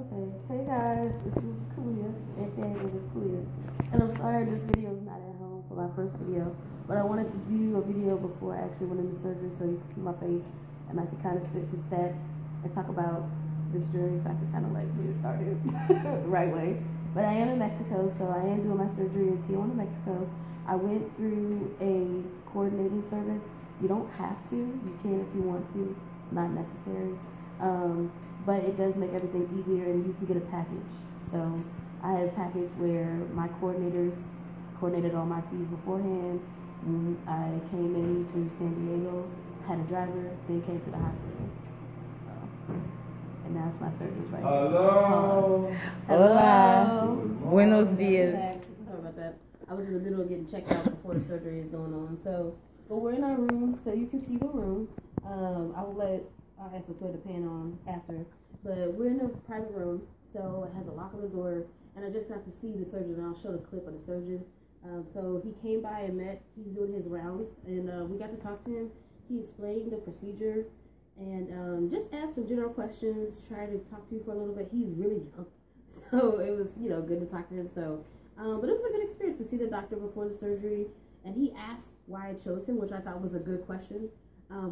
Okay, hey guys, this is Kalia, aka Miss Kalia, and I'm sorry this video is not at home for my first video, but I wanted to do a video before I actually went into surgery so you can see my face and I can kind of spit some stats and talk about this journey so I can kind of like get it started the right way. But I am in Mexico, so I am doing my surgery in Tijuana, Mexico. I went through a coordinating service. You don't have to, you can if you want to, it's not necessary. But it does make everything easier and you can get a package. So I had a package where my coordinators coordinated all my fees beforehand. I came in through San Diego, had a driver, then came to the hospital. And now it's my surgeries right here. Hello. Hello. Buenos dias. Sorry about that. I was in the middle of getting checked out before the surgery is going on. But we're in our room, so you can see the room. I'll ask Latoya to pan on after. But we're in a private room, so it has a lock on the door. And I just got to see the surgeon, and I'll show the clip of the surgeon. So he came by and met. He's doing his rounds, and we got to talk to him. He explained the procedure and just asked some general questions, tried to talk to you for a little bit. He's really young, so it was, good to talk to him. So, but it was a good experience to see the doctor before the surgery. And he asked why I chose him, which I thought was a good question.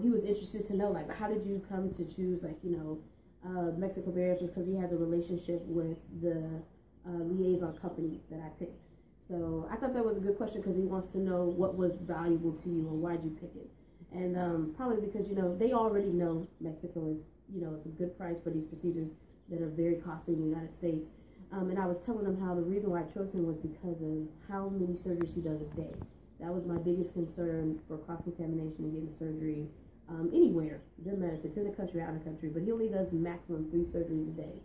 He was interested to know, like, how did you come to choose, Mexico Bariatrics, because he has a relationship with the liaison company that I picked. So I thought that was a good question because he wants to know what was valuable to you and why'd you pick it. And probably because, they already know Mexico is, it's a good price for these procedures that are very costly in the United States. And I was telling him how the reason why I chose him was because of how many surgeries he does a day. That was my biggest concern for cross-contamination and getting surgery anywhere. It doesn't matter if it's in the country or out of the country, but he only does maximum 3 surgeries a day.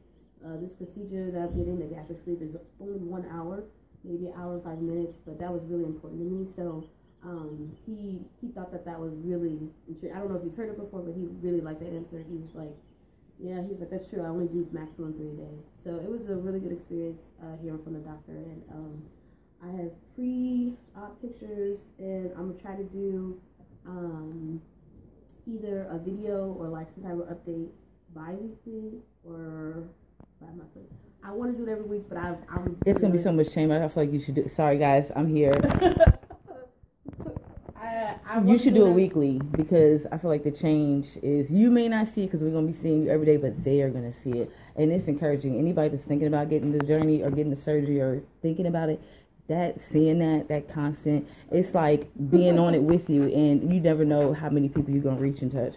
This procedure that I'm getting, the gastric sleeve, is only 1 hour, maybe 1 hour and 5 minutes, but that was really important to me. So he thought that was really interesting. I don't know if he's heard it before, but he really liked that answer. He was like, yeah, he's like, that's true. I only do maximum 3 a day. So it was a really good experience hearing from the doctor. And I have pre-op pictures, and I'm gonna try to do either a video or like some type of update bi-weekly or bi-monthly. I want to do it every week, but it's gonna be so much shame. I feel like you should do. Sorry guys, I'm here. You should do it weekly because I feel like the change is, you may not see it because we're going to be seeing you every day, but they are going to see it. And it's encouraging. Anybody that's thinking about getting the journey or getting the surgery or thinking about it, seeing that constant, it's like being on it with you, and you never know how many people you're going to reach and touch.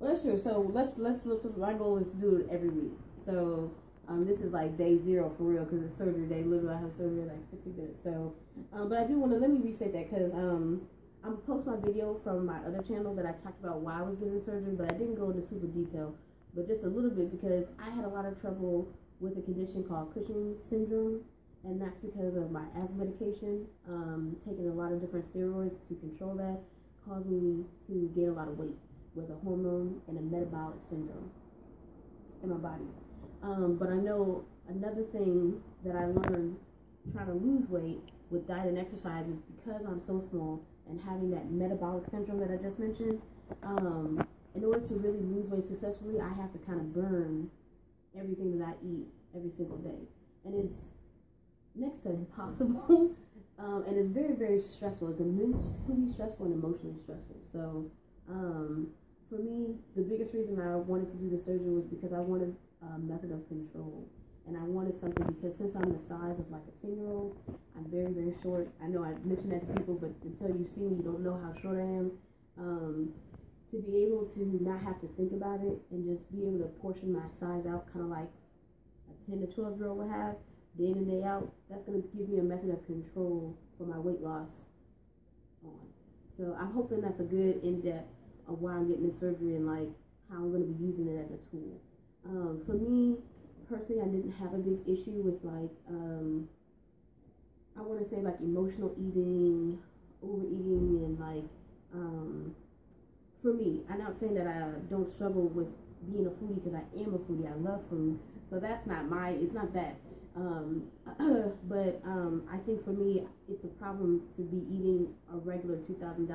Well, that's true. So let's look. My goal is to do it every week. So this is like day 0 for real because it's surgery day. Literally, I have surgery in like 50 minutes. So, but I do want to, let me restate that because I'm gonna post my video from my other channel that I talked about why I was getting the surgery, but I didn't go into super detail, but just a little bit because I had a lot of trouble with a condition called Cushing's syndrome, and that's because of my asthma medication. Taking a lot of different steroids to control that caused me to gain a lot of weight with a hormone and a metabolic syndrome in my body. But I know another thing that I learned trying to lose weight with diet and exercise is because I'm so small and having that metabolic syndrome that I just mentioned, in order to really lose weight successfully, I have to kind of burn everything that I eat every single day. And it's next to impossible. And it's very, very stressful. It's mentally stressful and emotionally stressful. So for me, the biggest reason I wanted to do the surgery was because I wanted a method of control. And I wanted something because since I'm the size of like a 10-year-old, I'm very, very short. I know I mentioned that to people, but until you see me, you don't know how short I am. To be able to not have to think about it and just be able to portion my size out kind of like a 10 to 12-year-old would have, day in and day out, that's going to give me a method of control for my weight loss on. So I'm hoping that's a good in-depth of why I'm getting the surgery and like how I'm going to be using it as a tool. For me, personally, I didn't have a big issue with like, I want to say like emotional eating, overeating, and like, for me, I'm not saying that I don't struggle with being a foodie because I am a foodie. I love food. So that's not it's not that. But I think for me, it's a problem to be eating a regular 2,000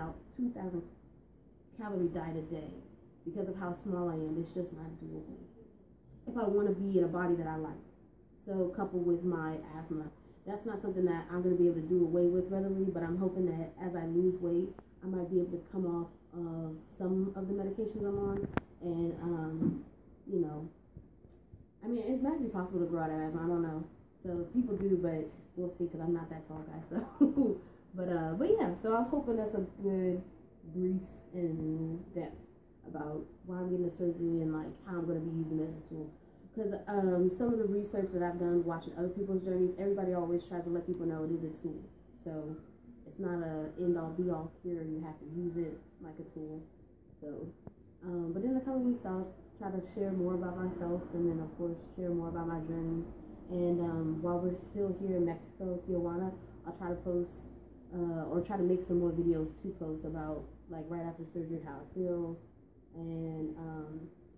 calorie diet a day because of how small I am. It's just not doable. if I want to be in a body that I like. So coupled with my asthma, that's not something that I'm going to be able to do away with readily, but I'm hoping that as I lose weight, I might be able to come off of some of the medications I'm on, and you know, I mean, it might be possible to grow out of asthma. I don't know. So people do, but we'll see, because I'm not that tall guy. So, but yeah. So I'm hoping that's a good brief in depth about why I'm getting the surgery and like how I'm going to be using it as a tool. Because some of the research that I've done watching other people's journeys, everybody always tries to let people know it is a tool. So it's not a end all be all cure. You have to use it like a tool. So, but in the coming weeks, I'll try to share more about myself, and then of course share more about my journey. And while we're still here in Mexico, Tijuana, I'll try to post or try to make some more videos to post about like right after surgery, how I feel, and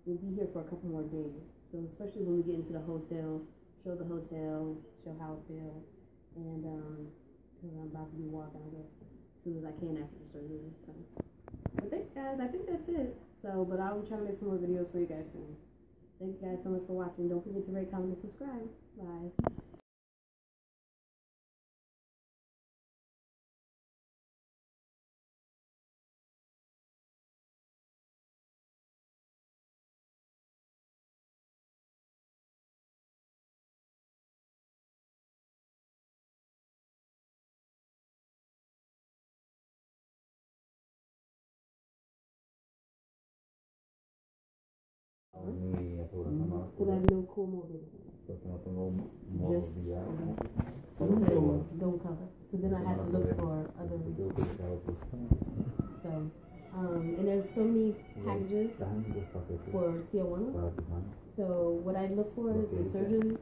we'll be here for a couple more days. So especially when we get into the hotel, show the hotel, show how I feel, and because I'm about to be walking, I guess, as soon as I can after the surgery. So, but thanks, guys. I think that's it. So, but I'll try to make some more videos for you guys soon. Thank you guys so much for watching. Don't forget to rate, comment, and subscribe. Bye. Because I have no comorbidities. Just don't cover. So then I had to look for other resources. So, and there's so many packages for Tijuana. So what I look for is the surgeons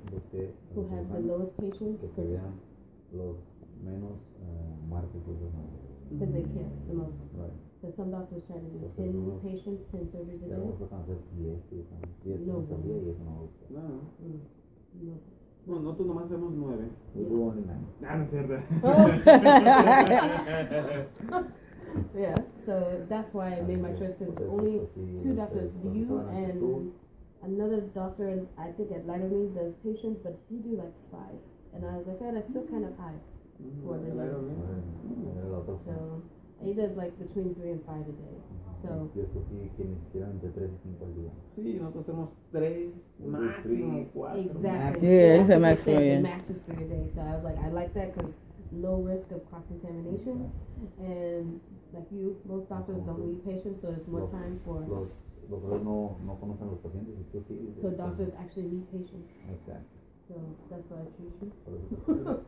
who have the lowest patients because they care the most. Because some doctors try to do 10 patients, 10 surgeries a day. No. No, nosotros nomás hacemos 9. Yeah. No es cierto. Yeah, so that's why I made my choice, because only 2 doctors, you and another doctor, I think at Laramie does patients, but he do like 5. And I was like, oh, that's still kind of high for the day. So he does like between 3 and 5 a day. So Sí, nosotros hacemos 3, máximo 4. Exactly. Yeah, it's a maximum. maximum. The max is 3 a day. So I was like, I like that because low risk of cross contamination, and like you, most doctors don't need patients, so it's more time for. So doctors actually need patients. Exacto. So that's why I choose you.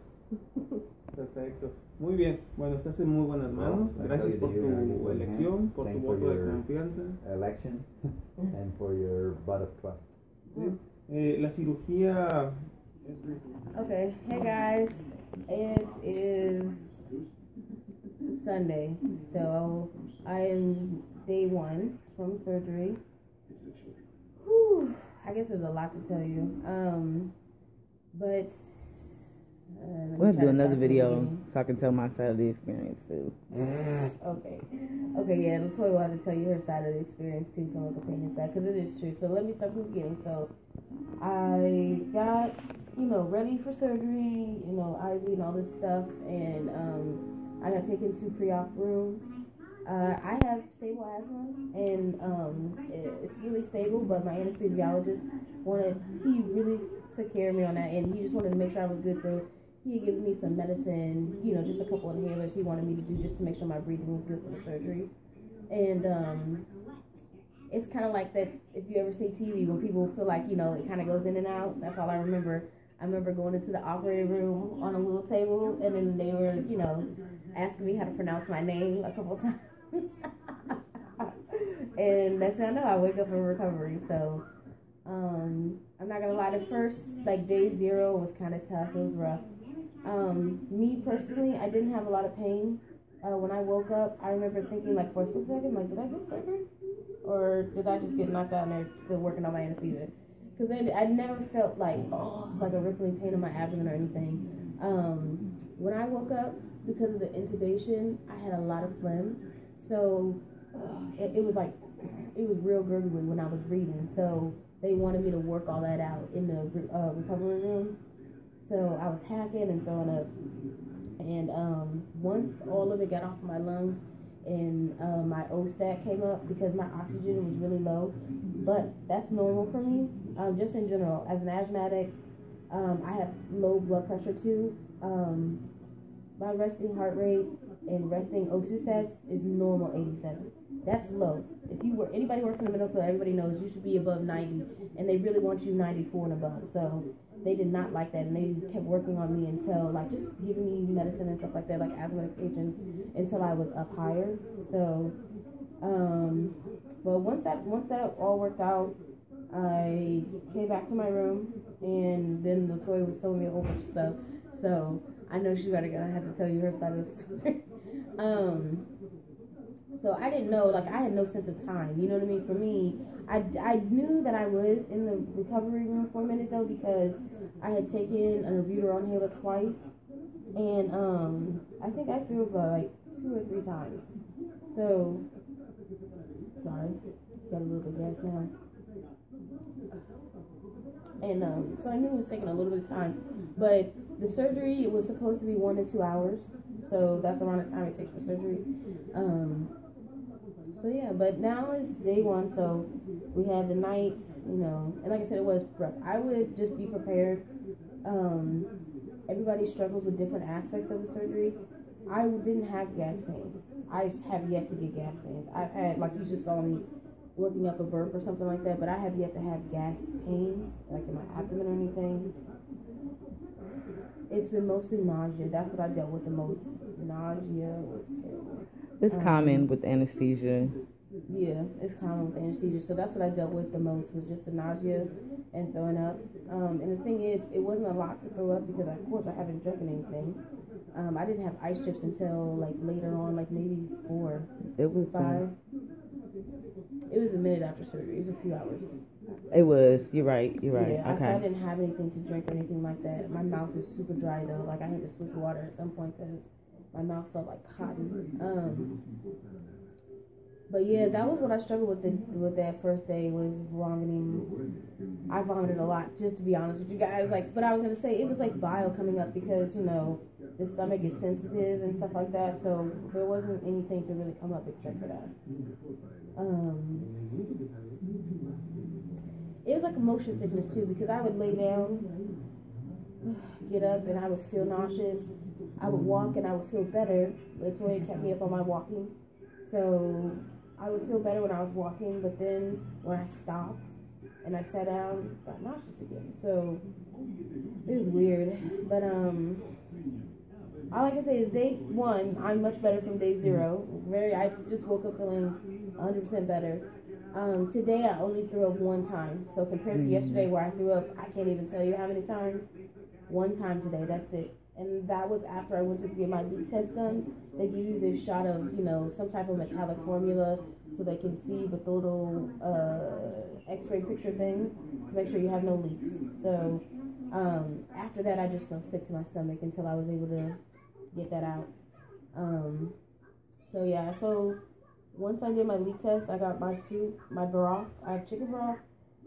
Perfecto. Muy bien. Bueno, estás en muy buenas manos. Gracias por tu elección, por tu voto de confianza. Election and for your vote of trust. Sí. La cirugía. Okay, hey guys, it is Sunday, so I am day 1 from surgery. Whew, I guess there's a lot to tell you, but we'll have to do another video so I can tell my side of the experience too. Okay, yeah, Latoya will have to tell you her side of the experience too from a companion side, because it is true. So let me start from the beginning. So I got, ready for surgery, IV and all this stuff, and I got taken to pre-op room. I have stable asthma, and it's really stable, but my anesthesiologist he really took care of me on that, and he just wanted to make sure I was good, so he had given me some medicine, just a couple of inhalers he wanted me to do just to make sure my breathing was good for the surgery. And it's kind of like that, if you ever see TV, when people feel like, it kind of goes in and out. That's all I remember. I remember going into the operating room on a little table, and then they were, asking me how to pronounce my name a couple times. And that's how I know I wake up in recovery. So I'm not gonna lie, the first like day 0 was kind of tough. It was rough. Me personally, I didn't have a lot of pain when I woke up. I remember thinking like for a split second, like, did I get surgery, or did I just get knocked out and they're still working on my anesthesia? Because I never felt like a rippling pain in my abdomen or anything. When I woke up, because of the intubation, I had a lot of phlegm, so it was real gurgly when I was breathing. So they wanted me to work all that out in the recovery room. So I was hacking and throwing up. And once all of it got off my lungs and my O-stat came up because my oxygen was really low. But that's normal for me, just in general. As an asthmatic, I have low blood pressure too. My resting heart rate and resting O2 stats is normal 87. That's low. If anybody works in the medical field, everybody knows you should be above 90, and they really want you 94 and above. So they did not like that, and they kept working on me until like just giving me medicine and stuff like that, like asthma medication, until I was up higher. So, but once that all worked out, I came back to my room, and then Latoya was telling me a whole bunch of stuff. So I know she's gonna have to tell you her side of the story. So I didn't know, like I had no sense of time. You know what I mean? For me, I knew that I was in the recovery room for a minute though, because I had taken an albuterol inhaler twice, and I think I threw up like 2 or 3 times. So sorry, got a little bit of gas now. And so I knew it was taking a little bit of time, but the surgery, it was supposed to be 1 to 2 hours, so that's around the time it takes for surgery. So yeah, but now it's day 1, so we had the night, you know, and like I said, it was rough. I would just be prepared. Everybody struggles with different aspects of the surgery. I didn't have gas pains. I have yet to get gas pains. I've had, like you just saw me working up a burp or something like that, but I have yet to have gas pains, like in my abdomen or anything. It's been mostly nausea. That's what I dealt with the most. Nausea was terrible. It's common with anesthesia. Yeah, it's common with anesthesia. So that's what I dealt with the most, was just the nausea and throwing up. And the thing is, it wasn't a lot to throw up because, of course, I haven't drank anything. I didn't have ice chips until, like, later on, like, maybe 4. It was 5. It was a minute after surgery. It was a few hours. It was. You're right. Yeah, okay. so I didn't have anything to drink or anything like that. My mouth was super dry, though. Like, I had to switch water at some point because my mouth felt like cotton. But yeah, that was what I struggled with that first day, was vomiting. I vomited a lot, just to be honest with you guys. Like, but I was gonna say it was like bile coming up because, you know, the stomach is sensitive and stuff like that. So there wasn't anything to really come up except for that. It was like a motion sickness too, because I would lay down, get up, and I would feel nauseous. I would walk and I would feel better. Latoya kept me up on my walking, so I would feel better when I was walking, but then when I stopped and I sat down, I got nauseous again. So it was weird. But all I can say is day 1, I'm much better from day 0. I just woke up feeling 100% better. Today I only threw up 1 time. So compared to yesterday where I threw up, I can't even tell you how many times. 1 time today, that's it. And that was after I went to get my leak test done. They give you this shot of, you know, some type of metallic formula so they can see with the little x-ray picture thing to make sure you have no leaks. So after that, I just felt sick to my stomach until I was able to get that out. So yeah, so once I did my leak test, I got my soup, my broth. I have chicken broth,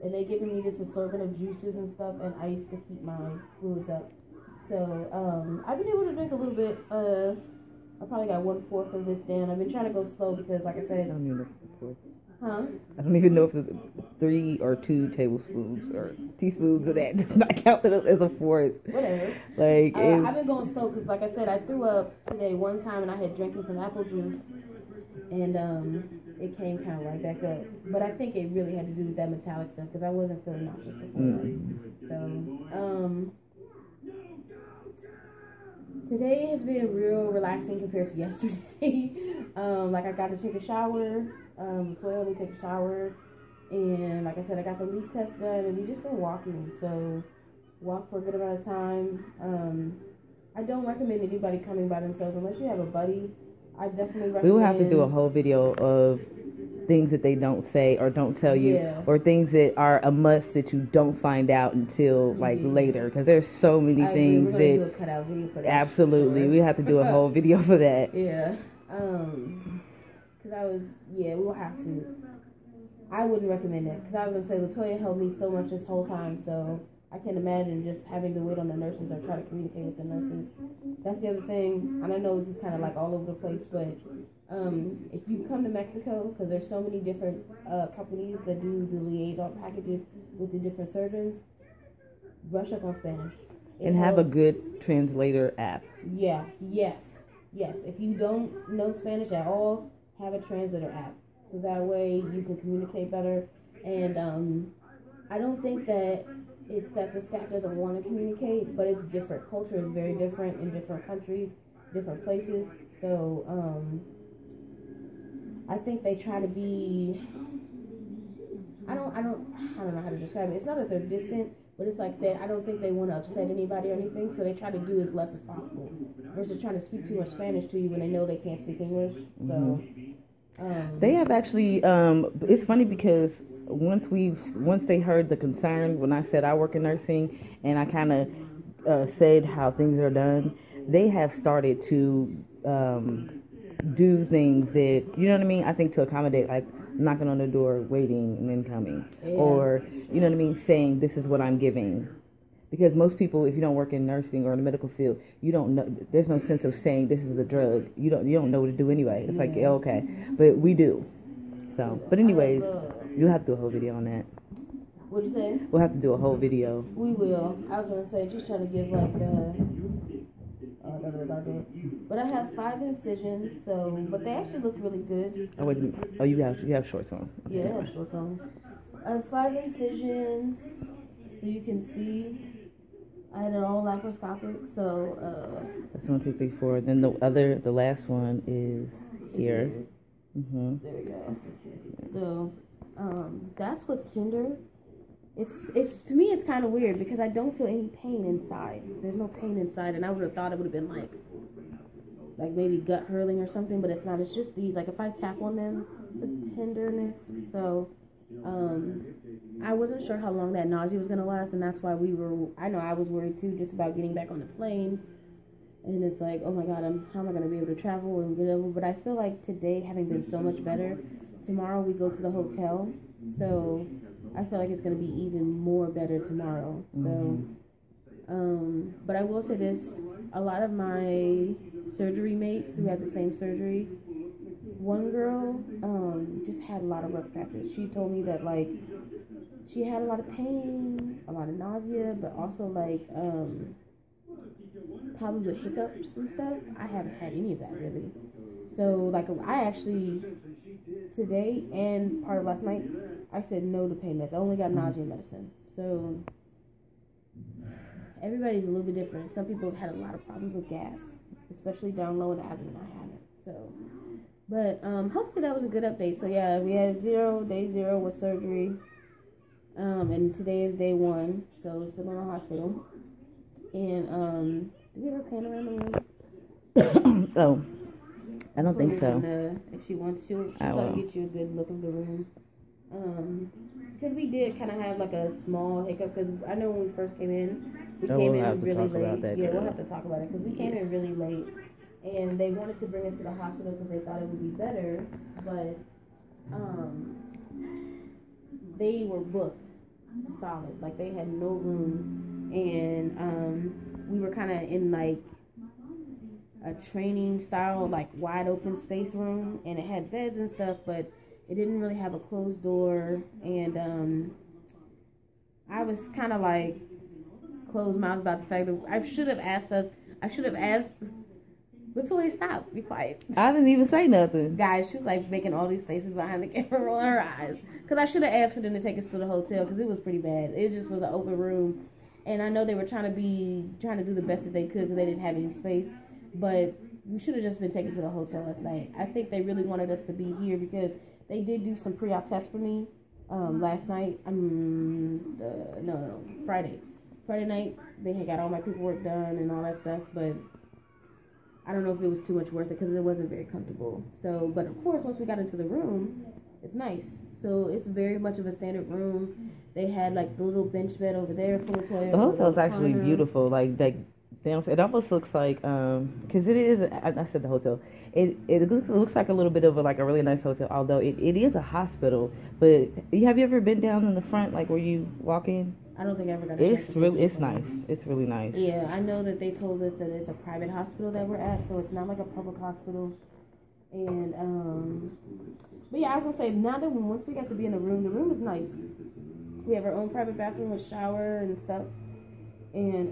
and they giving me this assortment of juices and stuff and ice to keep my fluids up. So, I've been able to drink a little bit. I probably got 1/4 of this down. I've been trying to go slow because, like I said... I don't even know if it's a fourth. Huh? I don't even know if it's 3 or 2 tablespoons or teaspoons of that. Does not count as a fourth. Whatever. Like, I've been going slow because, like I said, I threw up today 1 time and I had drinking some apple juice. And, it came kind of right back up. But I think it really had to do with that metallic stuff because I wasn't feeling nauseous before. So, today has been real relaxing compared to yesterday. Like I got to take a shower. Latoya let me take a shower, and like I said, I got the leak test done, and we just been walking. So walk for a good amount of time. I don't recommend anybody coming by themselves unless you have a buddy. I definitely recommend. We will have to do a whole video of things that they don't say or don't tell you, or things that are a must that you don't find out until like later, because there's so many things we're that do a cutout video for that. Absolutely, we have to do a whole video for that. Yeah, because we will have to. I wouldn't recommend it because I was gonna say Latoya helped me so much this whole time, so I can't imagine just having to wait on the nurses or try to communicate with the nurses. That's the other thing, and I know this is kind of like all over the place, but if you come to Mexico, because there's so many different companies that do the liaison packages with the different surgeons, brush up on Spanish. And have a good translator app. Yeah, yes. If you don't know Spanish at all, have a translator app. So that way you can communicate better. And I don't think that it's that the staff doesn't want to communicate, but it's different. Culture is very different in different countries, different places. So I think they try to be. I don't know how to describe it. It's not that they're distant, but it's like that. I don't think they want to upset anybody or anything, so they try to do as less as possible versus trying to speak too much Spanish to you when they know they can't speak English. So they have actually. It's funny because once they heard the concern when I said I work in nursing and I kind of said how things are done, they have started to do things that, you know what I mean, I think to accommodate, like knocking on the door, waiting, and then coming. Yeah. Or, you know what I mean, saying this is what I'm giving. Because most people, if you don't work in nursing or in the medical field, you don't know, there's no sense of saying this is a drug. You don't know what to do anyway. It's like, okay, but we do. So, but anyways, you'll have to do a whole video on that. What'd you say? We'll have to do a whole video. We will. I was going to say, just trying to give like but I have 5 incisions, so, but they actually look really good. Oh, you have shorts on. Okay. Yeah, I have shorts on. I have 5 incisions, so you can see. I had it all laparoscopic, so that's 1, 2, 3, 4. Then the last one is here. Mm-hmm. There we go. So, that's what's tender. It's to me it's kind of weird because I don't feel any pain inside. There's no pain inside, and I would have thought it would have been like maybe gut hurling or something, but it's not. It's just these, like if I tap on them, it's a tenderness. So I wasn't sure how long that nausea was gonna last, and that's why I know I was worried too, just about getting back on the plane. And it's like, oh my God, how am I gonna be able to travel and get over? But I feel like today, having been so much better, tomorrow we go to the hotel, so I feel like it's going to be even more better tomorrow. So, but I will say this, a lot of my surgery mates who had the same surgery, one girl just had a lot of rough patches. She told me that, like, she had a lot of pain, a lot of nausea, but also, like, problems with hiccups and stuff. I haven't had any of that, really. So, like, I actually, today and part of last night, I said no to pain meds. I only got nausea medicine. So, everybody's a little bit different. Some people have had a lot of problems with gas, especially down low in the abdomen. I haven't. So, but hopefully that was a good update. So, yeah, we had day 0 with surgery. And today is day 1. So, we're still in the hospital. And, do we have a panorama room? Oh. I don't think so. If she wants to, she'll try to get you a good look of the room. Because we did kind of have like a small hiccup. Because I know when we first came in, we came in really late. Yeah, we'll have to talk about it because we came in really late, and they wanted to bring us to the hospital because they thought it would be better, but they were booked solid. Like they had no rooms, and we were kind of in like a training style, like wide open space room, and it had beds and stuff, but it didn't really have a closed door. And I was kind of like closed mouthed about the fact that I should have asked Latoya, stop, be quiet. I didn't even say nothing. Guys, she was like making all these faces behind the camera, rolling her eyes, because I should have asked for them to take us to the hotel because it was pretty bad. It just was an open room, and I know they were trying to do the best that they could because they didn't have any space. But we should have just been taken to the hotel last night. I think they really wanted us to be here because they did do some pre-op tests for me last night. Friday night, they had got all my paperwork done and all that stuff, but I don't know if it was too much worth it because it wasn't very comfortable. So, but of course, once we got into the room, it's nice. So it's very much of a standard room. They had like the little bench bed over there for Latoya. The hotel's actually beautiful. Like Damn, it almost looks like because it is. I said the hotel. It looks like a little bit of like a really nice hotel, although it is a hospital. But have you ever been down in the front, like where you walk in? I don't think I ever got. It's nice. It's really nice. Yeah, I know that they told us that it's a private hospital that we're at, so it's not like a public hospital. And but yeah, I was gonna say now that once we got to be in the room is nice. We have our own private bathroom with shower and stuff. And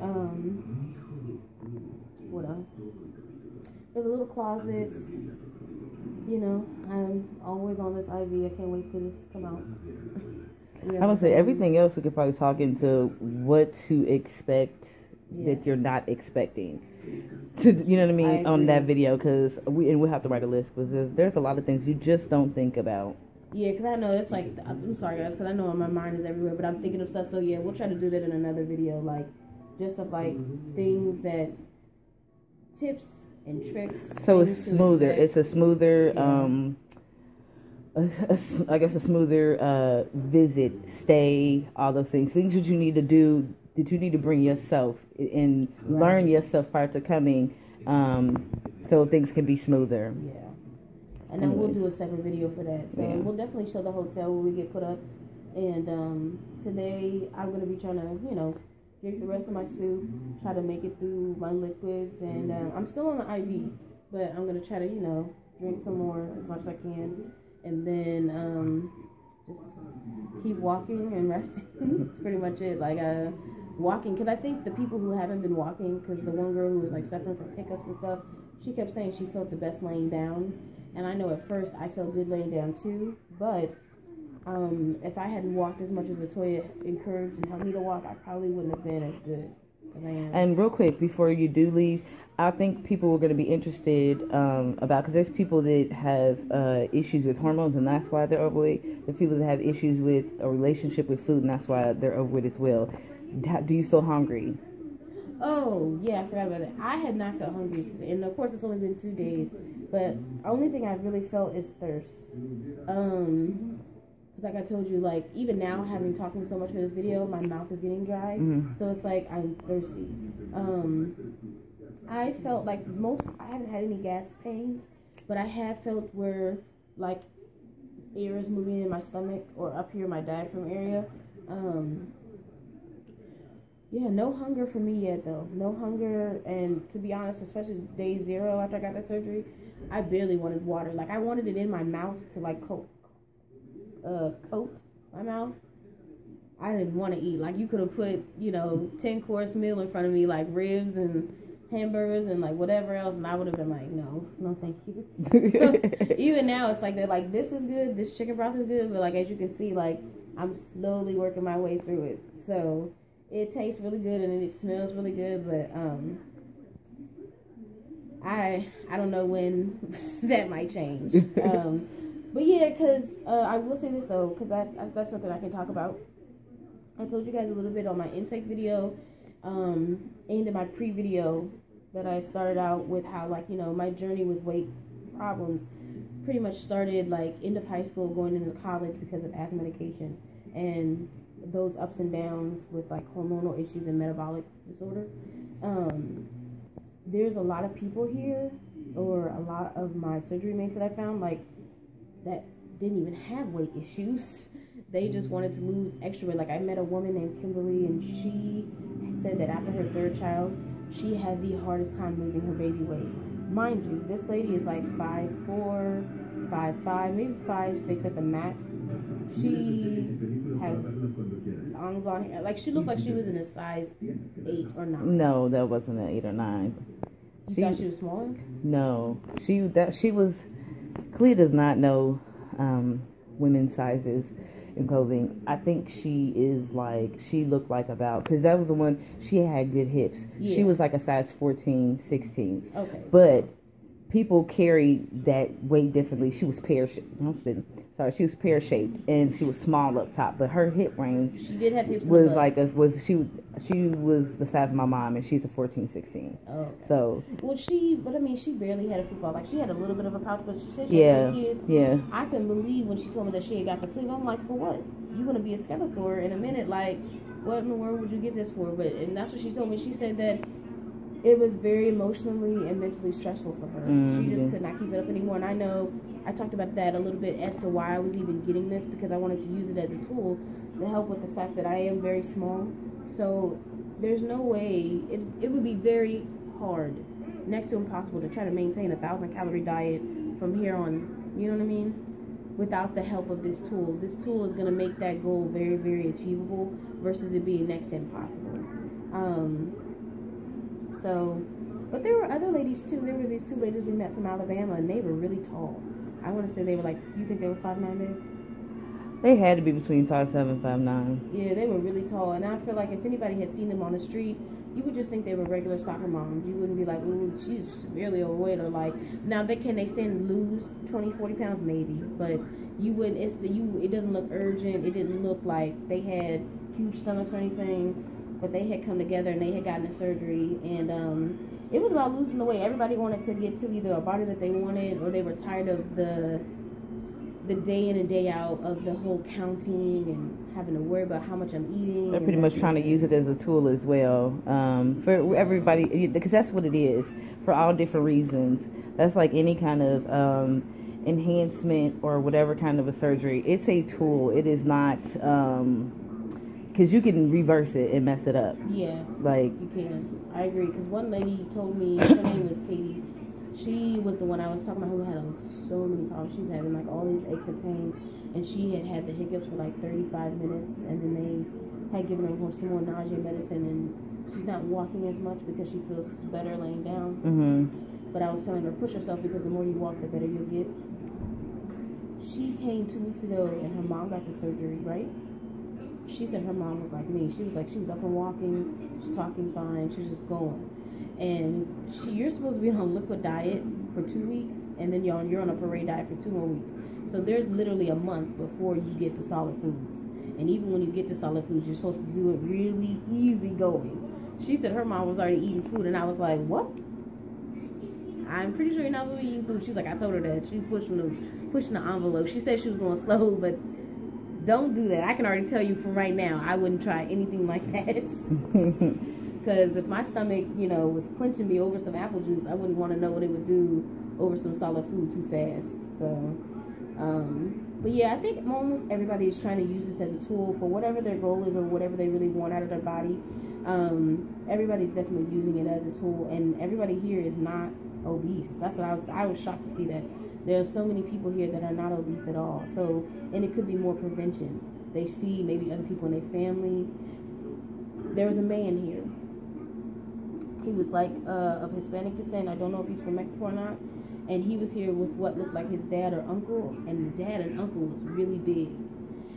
what else? We have a little closet. You know, I'm always on this IV. I can't wait till this come out. I would say everything else we could probably talk into what to expect that you're not expecting. To, you know what I mean, on that video, because we'll have to write a list because there's a lot of things you just don't think about. Yeah, because I know it's like, I'm sorry guys, because I know my mind is everywhere, but I'm thinking of stuff. So yeah, we'll try to do that in another video, like just of like things that, tips and tricks. So it's smoother. It's a smoother, I guess a smoother visit, stay, all those things that you need to do, that you need to bring yourself and learn yourself prior to coming, so things can be smoother. Yeah. And then we'll do a separate video for that. So we'll definitely show the hotel where we get put up. And today I'm going to be trying to, you know, drink the rest of my soup, try to make it through my liquids. And I'm still on the IV, but I'm going to try to, you know, drink some more as much as I can. And then just keep walking and resting. That's pretty much it. Like, walking. Because I think the people who haven't been walking, because the one girl who was, like, suffering from hiccups and stuff, she kept saying she felt the best laying down. And I know at first I felt good laying down too, but if I hadn't walked as much as Latoya encouraged and helped me to walk, I probably wouldn't have been as good as I am. And real quick, before you do leave, I think people are going to be interested about, because there's people that have issues with hormones and that's why they're overweight. There's people that have issues with a relationship with food and that's why they're overweight as well. Do you feel hungry? Oh, yeah, I forgot about that. I have not felt hungry, and of course it's only been 2 days, but the only thing I've really felt is thirst. Like I told you, like, even now, having talking so much for this video, my mouth is getting dry, so it's like I'm thirsty. I felt like I haven't had any gas pains, but I have felt where, like, air is moving in my stomach, or up here in my diaphragm area. Yeah, no hunger for me yet, though. No hunger, and to be honest, especially day 0 after I got that surgery, I barely wanted water. Like, I wanted it in my mouth to, like, coat my mouth. I didn't want to eat. Like, you could have put, you know, 10-course meal in front of me, like ribs and hamburgers and, like, whatever else, and I would have been like, no, thank you. Even now, it's like, they're like, this is good, this chicken broth is good, but, like, as you can see, like, I'm slowly working my way through it. So it tastes really good and it smells really good, but I don't know when that might change. But yeah, because I will say this though, because that's something I can talk about. I told you guys a little bit on my intake video and in my pre-video that I started out with how, like, you know, my journey with weight problems pretty much started like end of high school going into college because of asthma medication and those ups and downs with like hormonal issues and metabolic disorder. There's a lot of people here, or a lot of my surgery mates that I found, like, that didn't even have weight issues. They just wanted to lose extra weight. Like, I met a woman named Kimberly, and she said that after her 3rd child, she had the hardest time losing her baby weight. Mind you, this lady is like 5'4", 5'5", maybe 5'6" at the max. She has long blonde hair. Like, she looked like she was in a size 8 or 9. No, that wasn't an 8 or 9. You thought she was smaller? No, she was. Clea does not know women's sizes in clothing. I think she looked like about, because that was the one, she had good hips. Yeah. She was like a size 14, 16. Okay. But people carry that weight differently. She was pear-shaped. She was pear-shaped, and she was small up top, but her hip range. She did have hips. Was like she was the size of my mom, and she's a 14, 16. Oh. Okay. So. Well, she barely had a football. Like, she had a little bit of a pouch, but she said she had 3 kids. Yeah. I couldn't believe when she told me that she had got the sleeve. I'm like, for what? You're gonna be a Skeletor in a minute. Like, what in the world would you get this for? And that's what she told me. She said that it was very emotionally and mentally stressful for her. She just could not keep it up anymore. And I know I talked about that a little bit as to why I was even getting this, because I wanted to use it as a tool to help with the fact that I am very small. So there's no way, it would be very hard, next to impossible, to try to maintain a 1,000-calorie diet from here on, you know what I mean? Without the help of this tool. This tool is going to make that goal very, very achievable versus it being next to impossible. But there were other ladies too. There were these 2 ladies we met from Alabama, and they were really tall. I want to say they were like, you think they were 5'9", babe? They had to be between 5'7", 5'9". Yeah, they were really tall. And I feel like if anybody had seen them on the street, you would just think they were regular soccer moms. You wouldn't be like, ooh, she's severely overweight, or like, now can they stand to lose 20, 40 pounds? Maybe. But you wouldn't, it doesn't look urgent. It didn't look like they had huge stomachs or anything. But they had come together and they had gotten a surgery, and it was about losing the weight. Everybody wanted to get to either a body that they wanted, or they were tired of the day in and day out of the whole counting and having to worry about how much I'm eating. They're pretty much trying to use it as a tool as well, for everybody, because that's what it is, for all different reasons. That's like any kind of enhancement or whatever kind of a surgery. It's a tool. It is not... because you can reverse it and mess it up. Yeah, like you can. I agree. Because one lady told me, her name was Katie. She was the one I was talking about who had so many problems. She's having like all these aches and pains, and she had the hiccups for like 35 minutes, and then they had given her some more nausea medicine, and she's not walking as much because she feels better laying down. But I was telling her, push yourself, because the more you walk, the better you'll get. She came 2 weeks ago, and her mom got the surgery, right? She said her mom was like me. She was up and walking, she's talking fine, she's just going. And you're supposed to be on a liquid diet for 2 weeks, and then you're on a parade diet for 2 more weeks. So there's literally a month before you get to solid foods. And even when you get to solid foods, you're supposed to do it really easy going. She said her mom was already eating food, and I was like, what? I'm pretty sure you're not going to be eating food. She's like, I told her that. She's pushing the envelope. She said she was going slow, but don't do that. I can already tell you from right now, I wouldn't try anything like that. Because if my stomach, was clenching me over some apple juice, I wouldn't want to know what it would do over some solid food too fast. So, but yeah, I think almost everybody is trying to use this as a tool for whatever their goal is or whatever they really want out of their body. Everybody's definitely using it as a tool, and everybody here is not obese. That's what I was shocked to see that. There are so many people here that are not obese at all. So, and it could be more prevention. They see maybe other people in their family. There was a man here. He was like of Hispanic descent. I don't know if he's from Mexico or not. And he was here with what looked like his dad or uncle. And the dad and uncle was really big.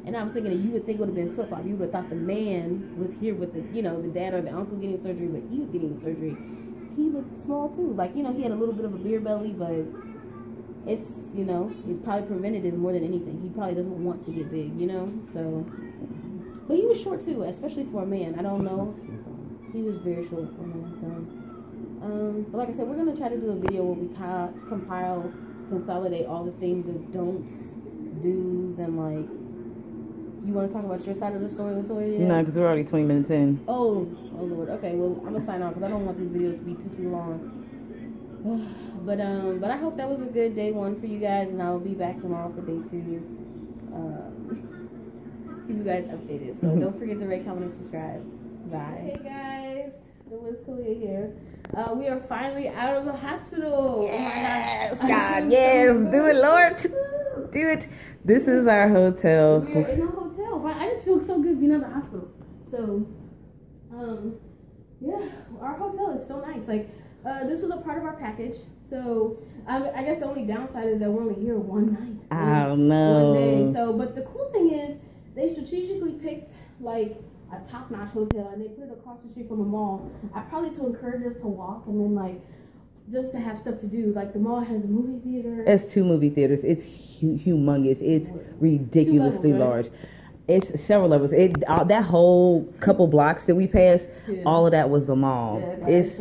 And I was thinking that you would think it would have been flip-flop. You would have thought the man was here with the dad or the uncle getting surgery, but he was getting the surgery. He looked small too. Like, he had a little bit of a beer belly, but it's, it's probably preventative more than anything. He probably doesn't want to get big, so. But he was short too, especially for a man. I don't know. He was very short for a man, so. But like I said, we're going to try to do a video where we consolidate all the things of don'ts, do's, and like, you want to talk about your side of the story, Latoya? No, because we're already 20 minutes in. Oh Lord. Okay, well, I'm going to sign off because I don't want these videos to be too long. But I hope that was a good day 1 for you guys, and I will be back tomorrow for day 2. Keep you guys updated. So don't forget to rate, comment, and subscribe. Bye. Hey guys, it was Kalia here. We are finally out of the hospital. Yes, oh my God. Yes, do it, Lord. Do it. This is our hotel. We are in a hotel. I just feel so good being out of the hospital. So, yeah, our hotel is so nice. Like, this was a part of our package. So, I guess the only downside is that we're only here one night. Oh, no. 1 day. So, but the cool thing is, they strategically picked, like, a top-notch hotel, and they put it across the street from a mall. Probably to encourage us to walk, and then, like, just to have stuff to do. Like, the mall has a movie theater. It's 2 movie theaters. It's humongous. It's ridiculously large. It's several levels. That whole couple blocks that we passed, all of that was the mall. Yeah, it's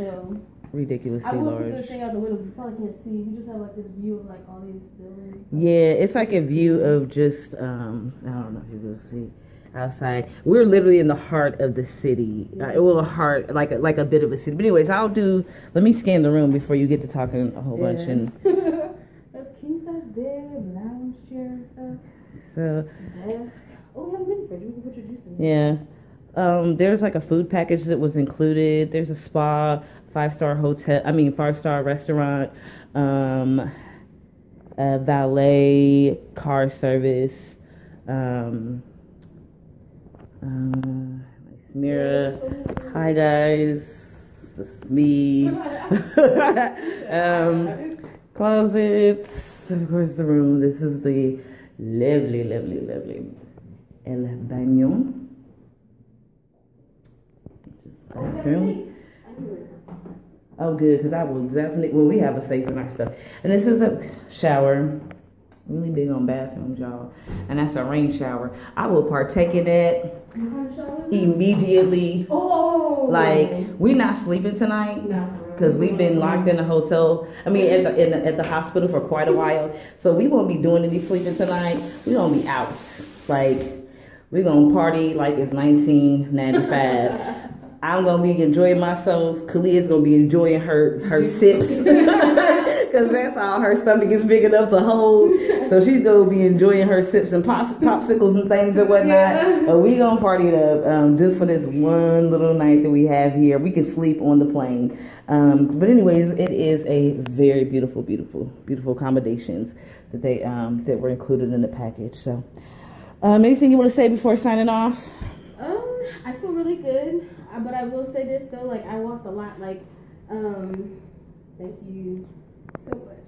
ridiculously large. I will put the thing out the window. You probably can't see. You just have like this view of like all these buildings. Yeah, it's like a view of just I don't know if you will see. outside. We're literally in the heart of the city. Well, a heart, like a bit of a city. But anyways, let me scan the room before you get to talking a whole bunch. And a king size bed, lounge chair and stuff. So desk. Oh, we have a mini fridge. We can put your juice in. Yeah. There's like a food package that was included. There's a spa, 5-star restaurant, a valet, car service, Samira. Hi guys, this is me. Closets, of course the room. This is the lovely El Baño. Oh, good, because I will definitely. Well, we have a safe in our stuff, and this is a shower. Really big on bathrooms, y'all, and that's a rain shower. I will partake in that immediately. Oh, like we're not sleeping tonight because we've been locked in the hotel. I mean, at the hospital for quite a while, so we won't be doing any sleeping tonight. We gonna be out, like we're gonna party like it's 1995. I'm gonna be enjoying myself. Kalia's gonna be enjoying her sips because that's all her stomach is big enough to hold. So she's gonna be enjoying her sips and popsicles and things and whatnot. Yeah. But we gonna party it up just for this one little night that we have here. We can sleep on the plane. But anyways, it is a very beautiful accommodations that they that were included in the package. So, anything you want to say before signing off? I feel really good. But I will say this though, like I walked a lot, like, thank you so much.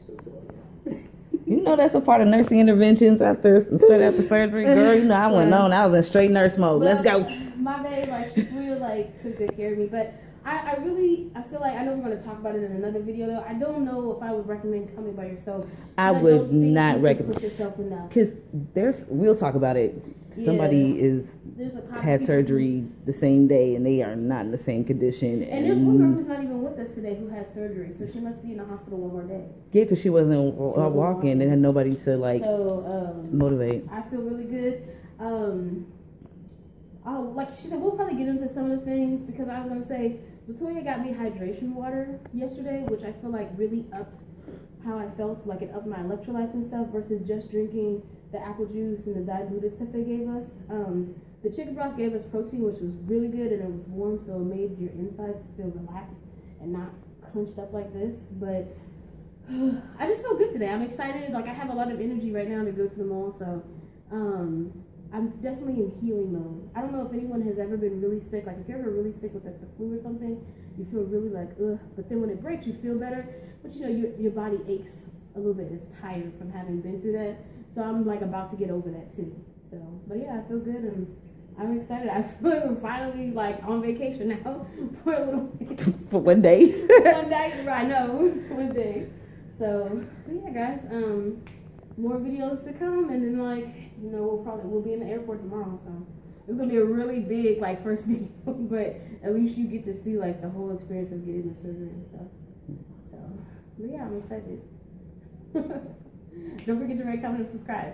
You know that's a part of nursing interventions straight after surgery, girl. You know I went on. I was in straight nurse mode. Let's go. My babe, like she really like took good care of me, but I feel like I know we're gonna talk about it in another video though. I don't know if I would recommend coming by yourself. I would not recommend. Push yourself enough. Because we'll talk about it. Somebody had surgery the same day and they are not in the same condition. And there's one girl who's not even with us today who had surgery, so she must be in the hospital one more day. Yeah, because she wasn't walking and had nobody to motivate. I feel really good. Like she said, we'll probably get into some of the things because I was gonna say Latoya got me hydration water yesterday, which I feel like really upped how I felt. Like it upped my electrolytes and stuff versus just drinking the apple juice and the diluted stuff they gave us. The chicken broth gave us protein, which was really good, and it was warm, so it made your insides feel relaxed and not clenched up like this. But I just feel good today. I'm excited. Like I have a lot of energy right now to go to the mall, so I'm definitely in healing mode. I don't know if anyone has ever been really sick. Like if you're ever really sick with like the flu or something, you feel really like ugh. But then when it breaks, you feel better. But you know your body aches a little bit. It's tired from having been through that. So I'm like about to get over that too. So, but yeah, I feel good and I'm excited. I feel like we're finally like on vacation now for a little bit. For one day. One day, right? No, one day. So, but yeah, guys. More videos to come, and then we'll be in the airport tomorrow. So it's gonna be a really big first video, but at least you get to see the whole experience of getting the surgery and stuff. So, but yeah, I'm excited. Don't forget to rate, comment, and subscribe.